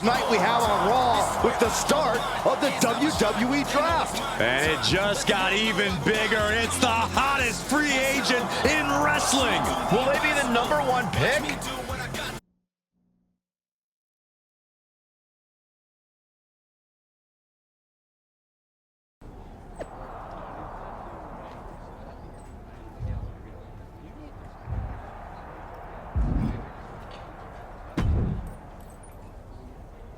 Night we have on Raw with the start of the WWE Draft. And it just got even bigger. It's the hottest free agent in wrestling. Will they be the #1 pick?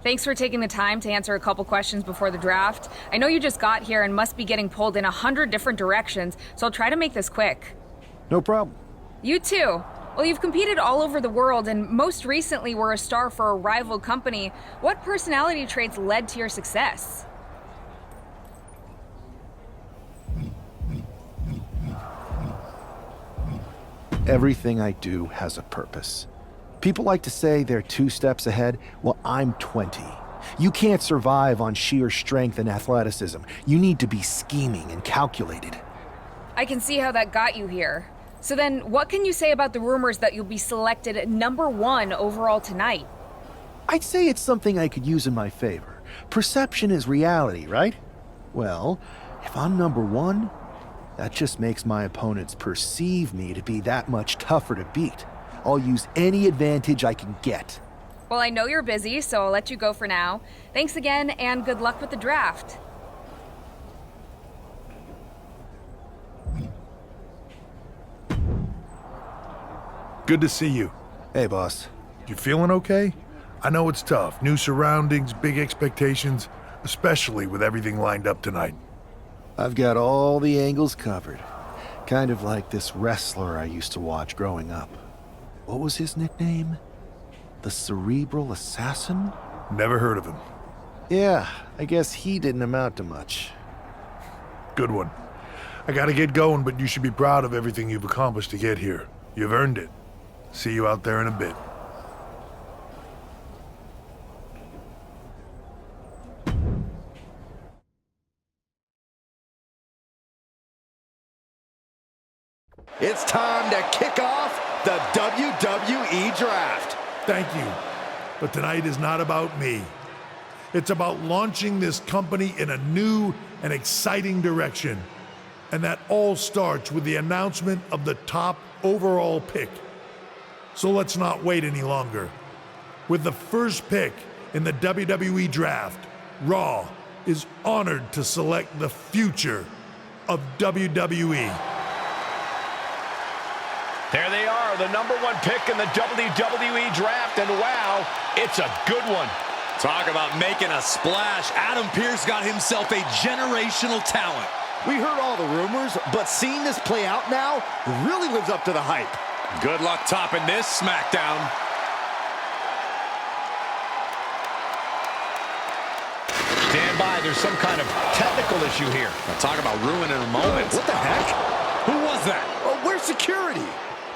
Thanks for taking the time to answer a couple questions before the draft. I know you just got here and must be getting pulled in 100 different directions, so I'll try to make this quick. No problem. You too. Well, you've competed all over the world and most recently were a star for a rival company. What personality traits led to your success? Everything I do has a purpose. People like to say they're 2 steps ahead. Well, I'm 20. You can't survive on sheer strength and athleticism. You need to be scheming and calculated. I can see how that got you here. So then, what can you say about the rumors that you'll be selected at #1 overall tonight? I'd say it's something I could use in my favor. Perception is reality, right? Well, if I'm #1, that just makes my opponents perceive me to be that much tougher to beat. I'll use any advantage I can get. Well, I know you're busy, so I'll let you go for now. Thanks again, and good luck with the draft. Good to see you. Hey, boss. You feeling okay? I know it's tough. New surroundings, big expectations, especially with everything lined up tonight. I've got all the angles covered. Kind of like this wrestler I used to watch growing up. What was his nickname? The Cerebral Assassin? Never heard of him. Yeah, I guess he didn't amount to much. Good one. I gotta get going, but you should be proud of everything you've accomplished to get here. You've earned it. See you out there in a bit. It's time to kick off the WWE Draft. Thank you. But tonight is not about me. It's about launching this company in a new and exciting direction. And that all starts with the announcement of the top overall pick. So let's not wait any longer. With the first pick in the WWE Draft, Raw is honored to select the future of WWE. There they are, the #1 pick in the WWE Draft, and wow, it's a good one. Talk about making a splash. Adam Pearce got himself a generational talent. We heard all the rumors, but seeing this play out now really lives up to the hype. Good luck topping this SmackDown. Stand by, there's some kind of technical issue here. Now talk about ruining a moment. What the heck? Who was that? Where's security?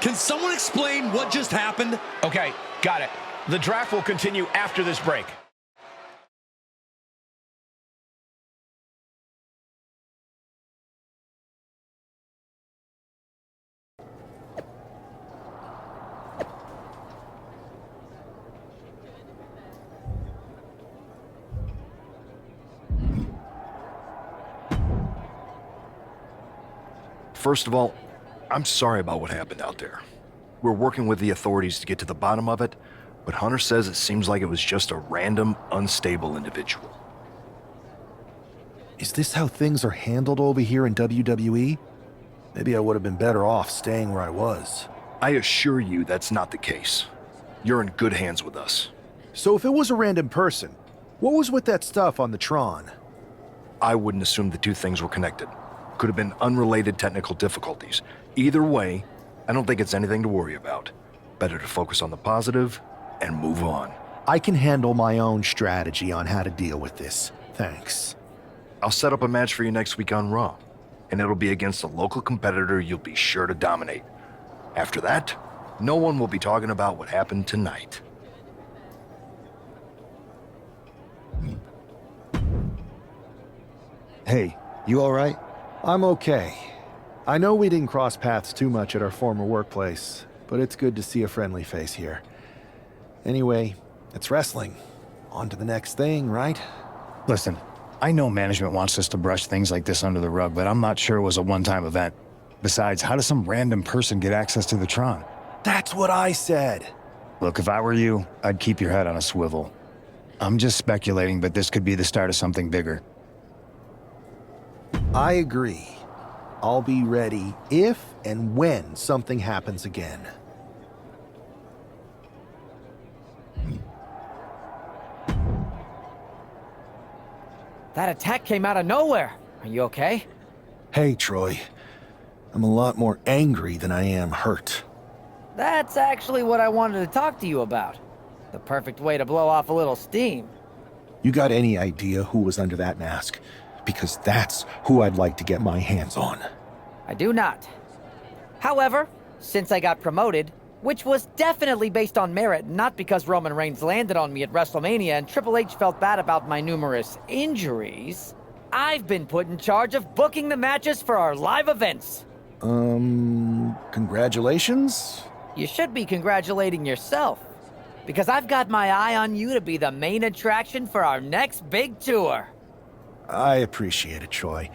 Can someone explain what just happened? Okay, got it. The draft will continue after this break. First of all, I'm sorry about what happened out there. We're working with the authorities to get to the bottom of it, but Hunter says it seems like it was just a random, unstable individual. Is this how things are handled over here in WWE? Maybe I would have been better off staying where I was. I assure you that's not the case. You're in good hands with us. So if it was a random person, what was with that stuff on the Tron? I wouldn't assume the two things were connected. Could have been unrelated technical difficulties. Either way, I don't think it's anything to worry about. Better to focus on the positive and move on. I can handle my own strategy on how to deal with this. Thanks. I'll set up a match for you next week on Raw, and it'll be against a local competitor you'll be sure to dominate. After that, no one will be talking about what happened tonight. Hey, you all right? I'm okay. I know we didn't cross paths too much at our former workplace, but it's good to see a friendly face here. Anyway, it's wrestling. On to the next thing, right? Listen, I know management wants us to brush things like this under the rug, but I'm not sure it was a one-time event. Besides, how does some random person get access to the Tron? That's what I said. Look, if I were you, I'd keep your head on a swivel. I'm just speculating, but this could be the start of something bigger. I agree. I'll be ready if and when something happens again. That attack came out of nowhere. Are you okay? Hey, Troy. I'm a lot more angry than I am hurt. That's actually what I wanted to talk to you about. The perfect way to blow off a little steam. You got any idea who was under that mask? Because that's who I'd like to get my hands on. I do not. However, since I got promoted, which was definitely based on merit, not because Roman Reigns landed on me at WrestleMania and Triple H felt bad about my numerous injuries, I've been put in charge of booking the matches for our live events. Congratulations? You should be congratulating yourself, because I've got my eye on you to be the main attraction for our next big tour. I appreciate it, Troy.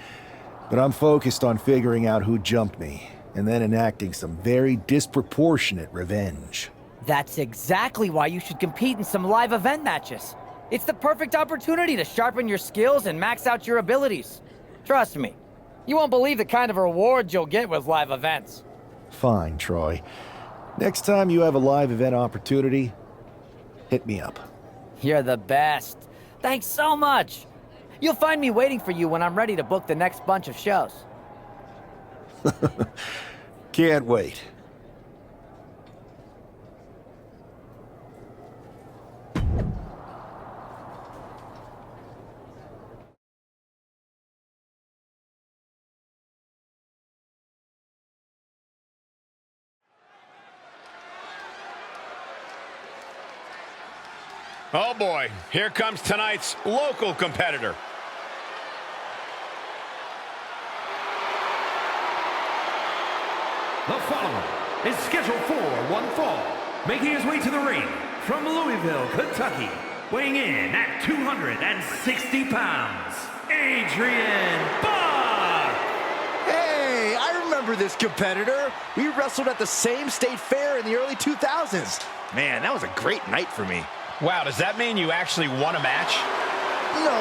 But I'm focused on figuring out who jumped me, and then enacting some very disproportionate revenge. That's exactly why you should compete in some live event matches. It's the perfect opportunity to sharpen your skills and max out your abilities. Trust me, you won't believe the kind of rewards you'll get with live events. Fine, Troy. Next time you have a live event opportunity, hit me up. You're the best. Thanks so much. You'll find me waiting for you when I'm ready to book the next bunch of shows. Can't wait. Oh boy, here comes tonight's local competitor. The following is scheduled for one fall, making his way to the ring from Louisville, Kentucky, weighing in at 260 pounds, Adrian Buck! Hey, I remember this competitor. We wrestled at the same state fair in the early 2000s. Man, that was a great night for me. Wow, does that mean you actually won a match? No,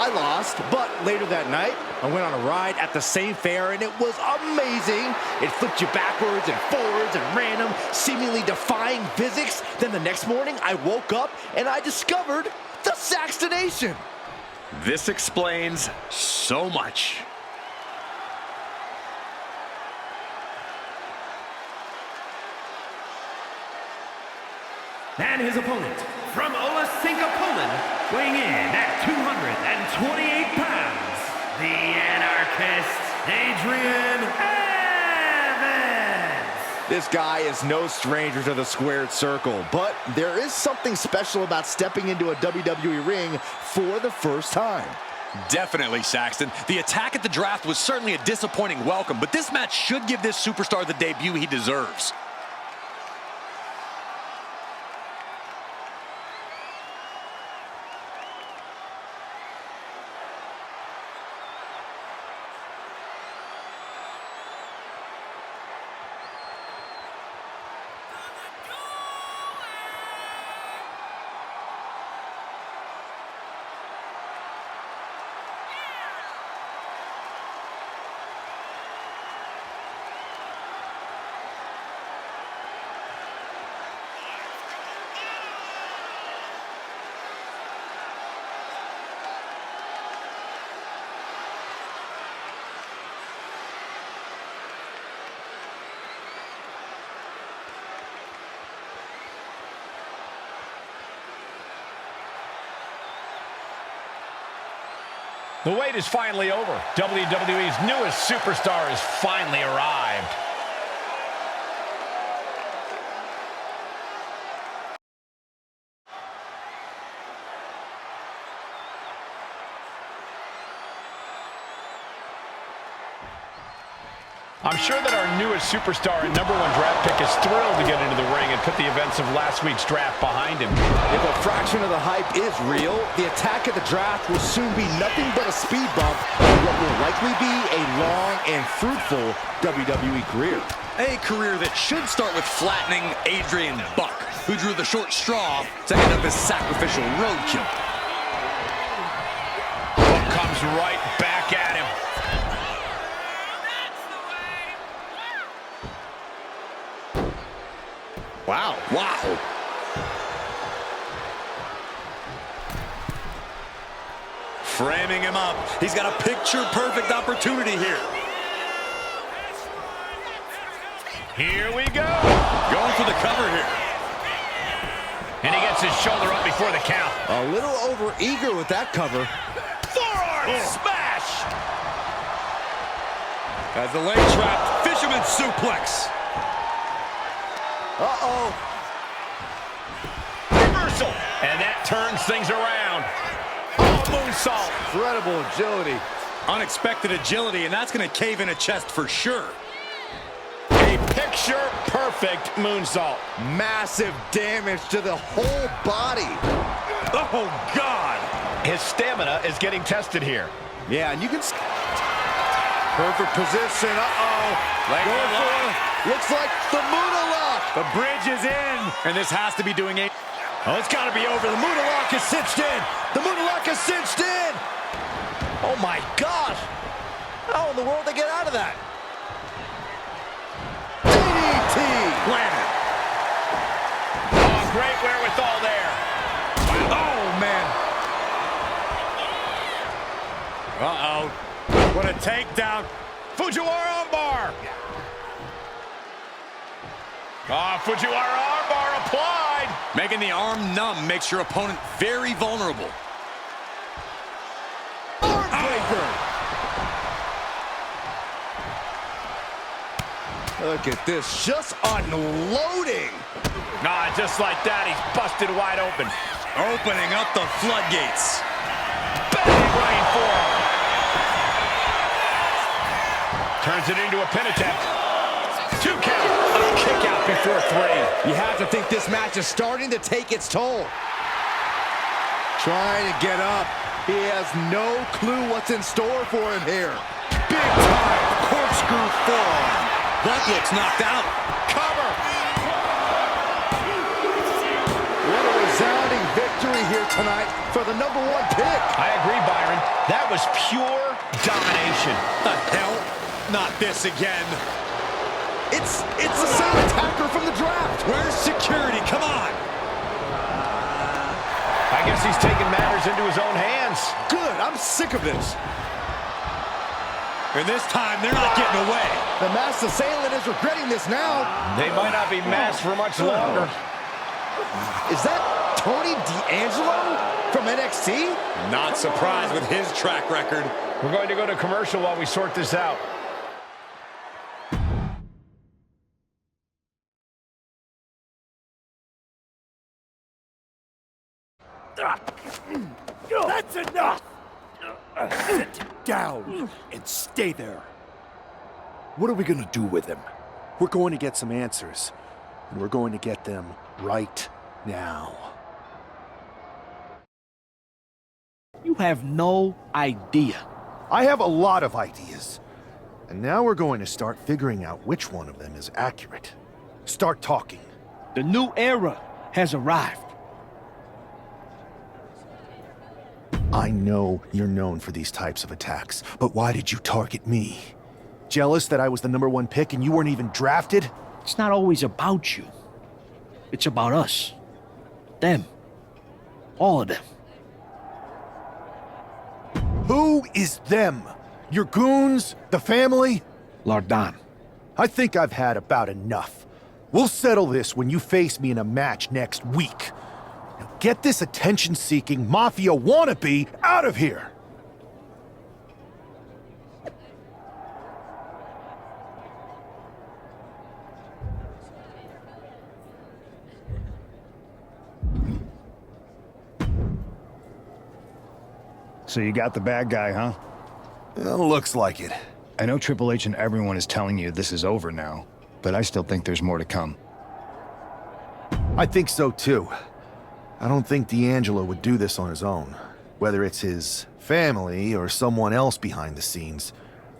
I lost, but later that night, I went on a ride at the same fair, and it was amazing. It flipped you backwards and forwards and random, seemingly defying physics. Then the next morning, I woke up, and I discovered the Saxtonation. This explains so much. And his opponent, from Olesinka, Poland, weighing in at 228 pounds, the Anarchist, Adrian Evans! This guy is no stranger to the squared circle, but there is something special about stepping into a WWE ring for the first time. Definitely, Saxton. The attack at the draft was certainly a disappointing welcome, but this match should give this superstar the debut he deserves. The wait is finally over. WWE's newest superstar has finally arrived. I'm sure that our newest superstar and #1 draft pick is thrilled to get into the ring and put the events of last week's draft behind him. If a fraction of the hype is real, the attack at the draft will soon be nothing but a speed bump in what will likely be a long and fruitful WWE career. A career that should start with flattening Adrian Buck, who drew the short straw to end up as sacrificial roadkill. Buck comes right back at him. Wow. Wow. Framing him up. He's got a picture-perfect opportunity here. Here we go. Going for the cover here. And he gets his shoulder up before the count. A little over-eager with that cover. Forearm smash! As the leg trap, fisherman suplex. Uh-oh. Reversal. And that turns things around. Oh, moonsault. Incredible agility. Unexpected agility, and that's going to cave in a chest for sure. A picture-perfect moonsault. Massive damage to the whole body. Oh, God. His stamina is getting tested here. Yeah, and you can... Perfect position. Uh-oh. Going for it. Looks like the Moonalock. The bridge is in, and this has to be doing a... Oh, it's got to be over. The Moonalock is cinched in. The Moonalock is cinched in. Oh, my gosh. How in the world did they get out of that? DDT. Planted. Oh, great wherewithal there. Oh, man. Uh-oh. What a takedown. Fujiwara armbar. Fujiwara armbar applied. Making the arm numb makes your opponent very vulnerable. Armbreaker. Look at this, just unloading. Just like that, he's busted wide open. Opening up the floodgates. Bang, running forearm. Turns it into a pin attempt. 2 count. A kick out before 3. You have to think this match is starting to take its toll. Trying to get up. He has no clue what's in store for him here. Big time corkscrew forearm. Buck looks knocked out. Cover. What a resounding victory here tonight for the #1 pick. I agree, Byron. That was pure domination. The hell? Not this again. It's the same attacker from the draft. Where's security? Come on. I guess he's taking matters into his own hands. Good, I'm sick of this. And this time, they're not getting away. The masked assailant is regretting this now. They might not be masked for much longer. Is that Tony D'Angelo from NXT? Not surprised with his track record. We're going to go to commercial while we sort this out. That's enough! Sit down and stay there. What are we gonna do with him? We're going to get some answers, and we're going to get them right now. You have no idea. I have a lot of ideas. And now we're going to start figuring out which one of them is accurate. Start talking. The new era has arrived. I know you're known for these types of attacks, but why did you target me? Jealous that I was the #1 pick and you weren't even drafted? It's not always about you. It's about us. Them. All of them. Who is them? Your goons? The family? Lardan. I think I've had about enough. We'll settle this when you face me in a match next week. Now get this attention-seeking mafia wannabe out of here! So you got the bad guy, huh? Well, looks like it. I know Triple H and everyone is telling you this is over now, but I still think there's more to come. I think so too. I don't think D'Angelo would do this on his own. Whether it's his family or someone else behind the scenes,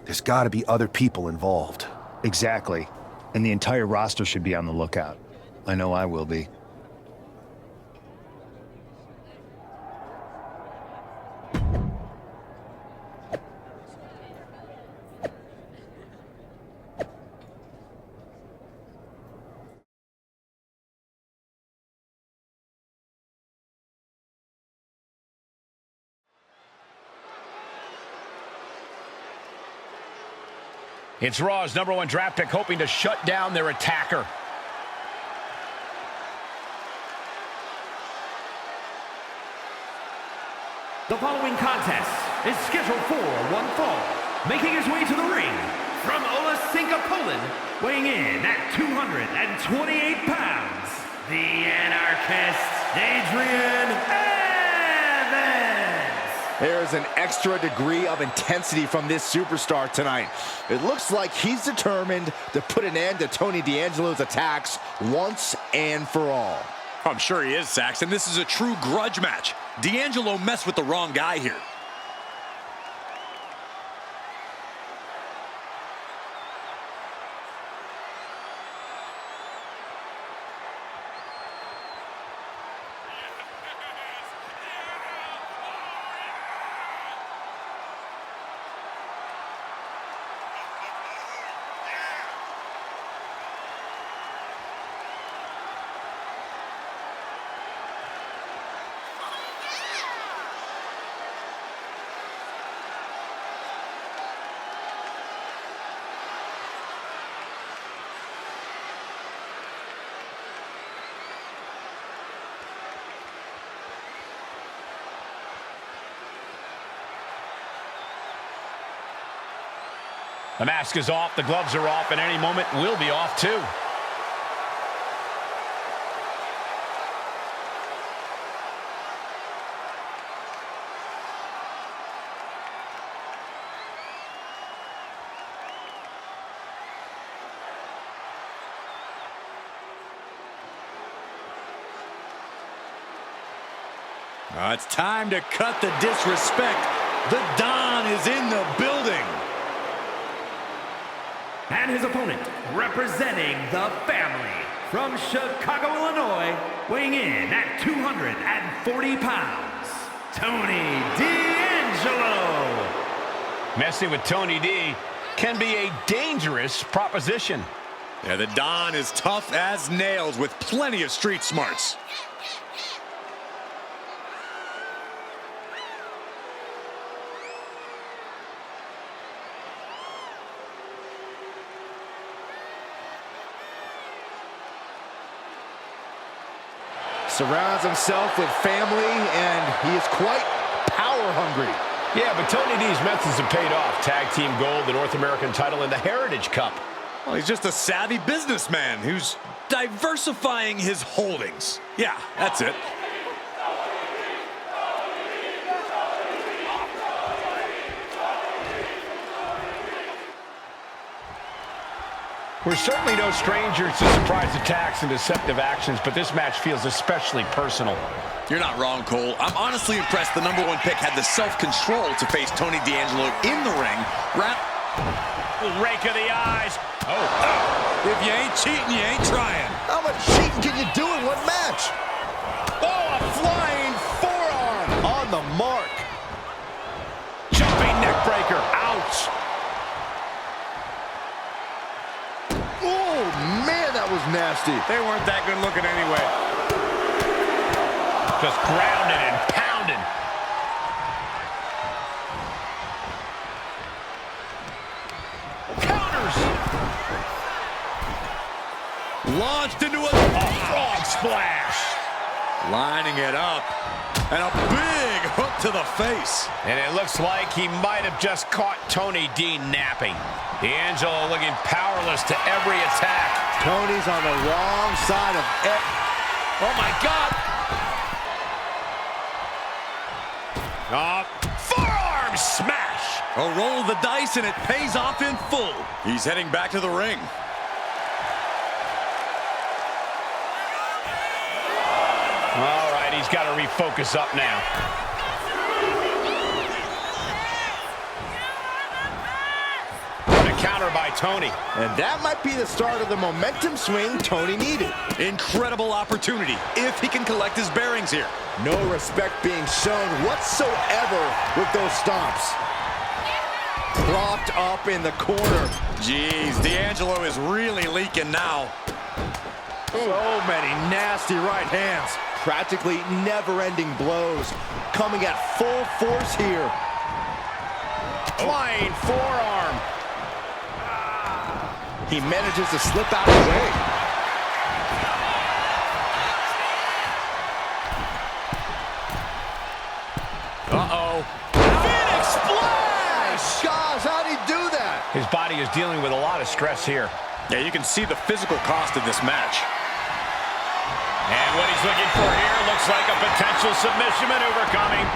there's gotta be other people involved. Exactly. And the entire roster should be on the lookout. I know I will be. It's Raw's #1 draft pick hoping to shut down their attacker. The following contest is scheduled for one fall. Making his way to the ring from Olesinka, Poland, weighing in at 228 pounds, the Anarchist, Adrian Evans. There's an extra degree of intensity from this superstar tonight. It looks like he's determined to put an end to Tony D'Angelo's attacks once and for all. I'm sure he is, Saxton. This is a true grudge match. D'Angelo messed with the wrong guy here. The mask is off, the gloves are off, and any moment we'll be off too. It's time to cut the disrespect. The Don is in the building. And his opponent, representing the family, from Chicago, Illinois, weighing in at 240 pounds, Tony D'Angelo. Messing with Tony D can be a dangerous proposition. Yeah, the Don is tough as nails with plenty of street smarts. Surrounds himself with family, and he is quite power hungry. Yeah, but Tony D's methods have paid off. Tag team gold, the North American title, and the Heritage Cup. Well, he's just a savvy businessman who's diversifying his holdings. Yeah, that's it. We're certainly no strangers to surprise attacks and deceptive actions, but this match feels especially personal. You're not wrong, Cole. I'm honestly impressed the #1 pick had the self-control to face Tony D'Angelo in the ring. Rake of the eyes. Oh. If you ain't cheating, you ain't trying. How much cheating can you do in one match? Oh, a flying forearm. On the mark. Jumping neck breaker. Ouch. Oh, man, that was nasty. They weren't that good looking anyway. Just grounded and pounded. Counters. Launched into a Frog splash. lining it up. And a big hook to the face. And it looks like he might have just caught Tony D napping. D'Angelo looking powerless to every attack. Tony's on the wrong side of it. Oh, my God. Forearm smash. A roll of the dice, and it pays off in full. He's heading back to the ring. All right, he's got to refocus up now. And a counter by Tony. And that might be the start of the momentum swing Tony needed. Incredible opportunity if he can collect his bearings here. No respect being shown whatsoever with those stomps. Blocked up in the corner. Jeez, D'Angelo is really leaking now. So many nasty right hands. Practically never-ending blows. Coming at full force here. Flying forearm. He manages to slip out of the way. Uh-oh. Phoenix Splash! Gosh, how'd he do that? His body is dealing with a lot of stress here. Yeah, you can see the physical cost of this match. And what he's looking for here looks like a potential submission maneuver coming.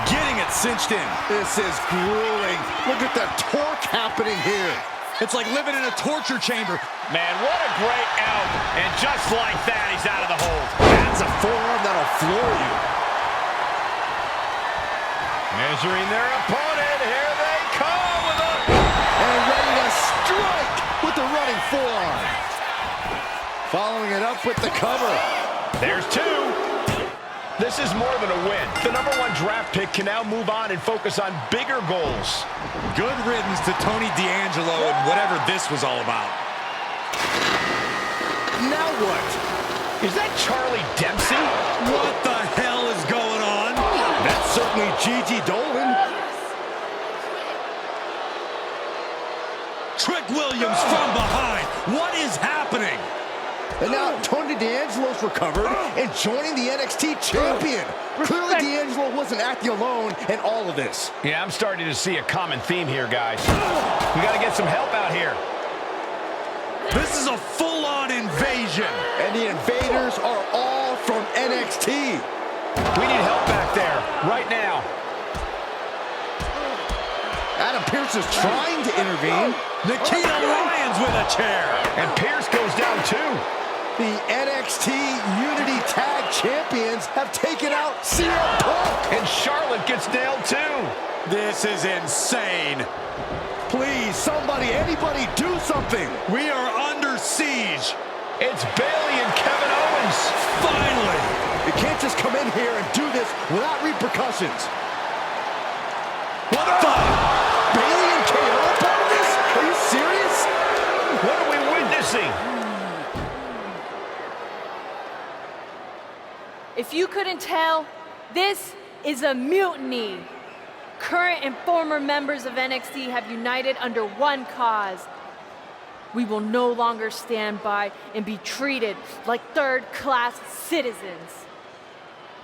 Getting it cinched in. This is grueling. Look at the torque happening here. It's like living in a torture chamber. Man, what a great out. And just like that, he's out of the hold. That's a forearm that'll floor you. Measuring their opponent. Here they come with a... And ready to strike with the running forearm. Following it up with the cover. There's two. This is more than a win. The #1 draft pick can now move on and focus on bigger goals. Good riddance to Tony D'Angelo and whatever this was all about. Now what? Is that Charlie Dempsey? What the hell is going on? That's certainly Gigi Dolan. Trick Williams from behind. What is happening? And now Tony D'Angelo's recovered and joining the NXT champion. Clearly D'Angelo wasn't acting alone in all of this. Yeah, I'm starting to see a common theme here, guys. We got to get some help out here. This is a full-on invasion. And the invaders are all from NXT. We need help back there, right now. Adam Pearce is trying to intervene. Nikita Lyons with a chair. And Pearce goes down too. The NXT Unity Tag Champions have taken out CM Punk. And Charlotte gets nailed too. This is insane. Please, somebody, anybody, do something. We are under siege. It's Bayley and Kevin Owens. Finally. You can't just come in here and do this without repercussions. What the? Bayley and KO part of this? Are you serious? What are we witnessing? If you couldn't tell, this is a mutiny. Current and former members of NXT have united under one cause. We will no longer stand by and be treated like third-class citizens.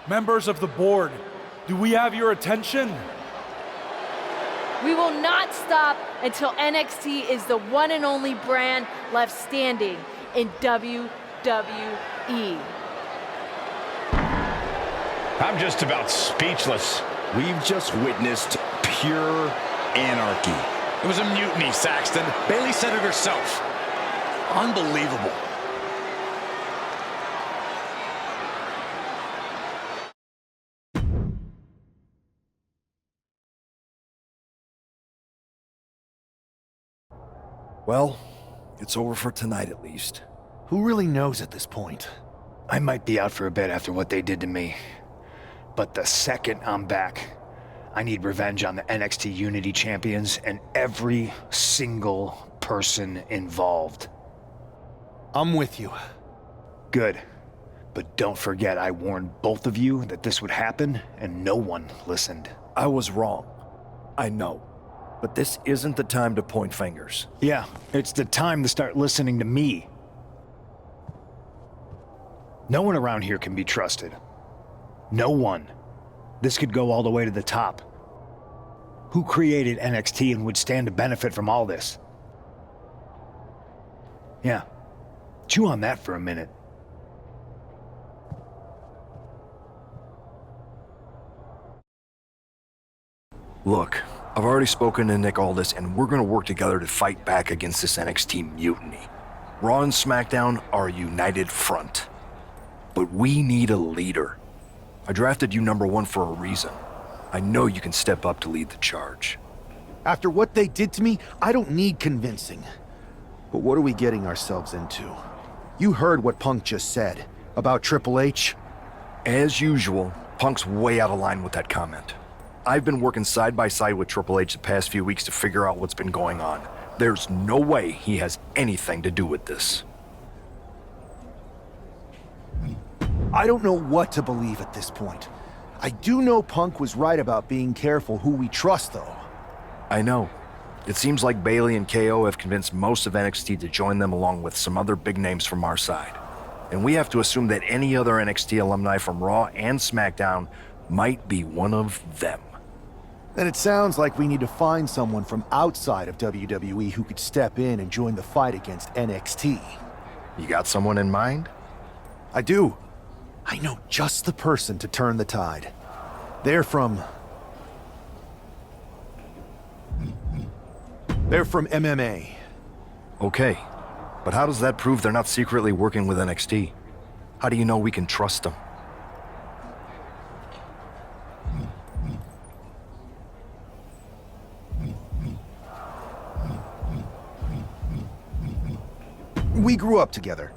Members of the board, do we have your attention? We will not stop until NXT is the one and only brand left standing in WWE. I'm just about speechless. We've just witnessed pure anarchy. It was a mutiny, Saxton. Bayley said it herself. Unbelievable. Well, it's over for tonight at least. Who really knows at this point? I might be out for a bit after what they did to me. But the second I'm back, I need revenge on the NXT Unity Champions and every single person involved. I'm with you. Good. But don't forget I warned both of you that this would happen, and no one listened. I was wrong. I know. But this isn't the time to point fingers. Yeah, it's the time to start listening to me. No one around here can be trusted. No one. This could go all the way to the top. Who created NXT and would stand to benefit from all this? Yeah. Chew on that for a minute. Look, I've already spoken to Nick Aldis, and we're going to work together to fight back against this NXT mutiny. Raw and SmackDown are a united front. But we need a leader. I drafted you number one for a reason. I know you can step up to lead the charge. After what they did to me, I don't need convincing. But what are we getting ourselves into? You heard what Punk just said about Triple H. As usual, Punk's way out of line with that comment. I've been working side by side with Triple H the past few weeks to figure out what's been going on. There's no way he has anything to do with this. I don't know what to believe at this point. I do know Punk was right about being careful who we trust, though. I know. It seems like Bayley and KO have convinced most of NXT to join them along with some other big names from our side. And we have to assume that any other NXT alumni from Raw and SmackDown might be one of them. Then it sounds like we need to find someone from outside of WWE who could step in and join the fight against NXT. You got someone in mind? I do. I know just the person to turn the tide. They're from MMA. Okay, but how does that prove they're not secretly working with NXT? How do you know we can trust them? We grew up together.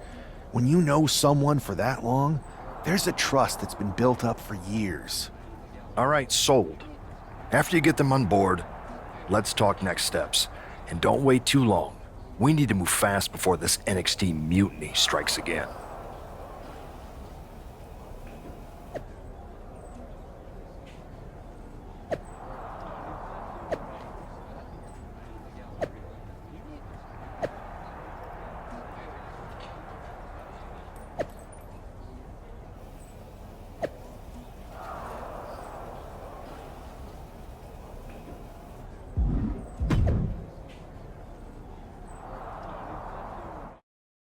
When you know someone for that long, there's a trust that's been built up for years. All right, sold. After you get them on board, let's talk next steps. And don't wait too long. We need to move fast before this NXT mutiny strikes again.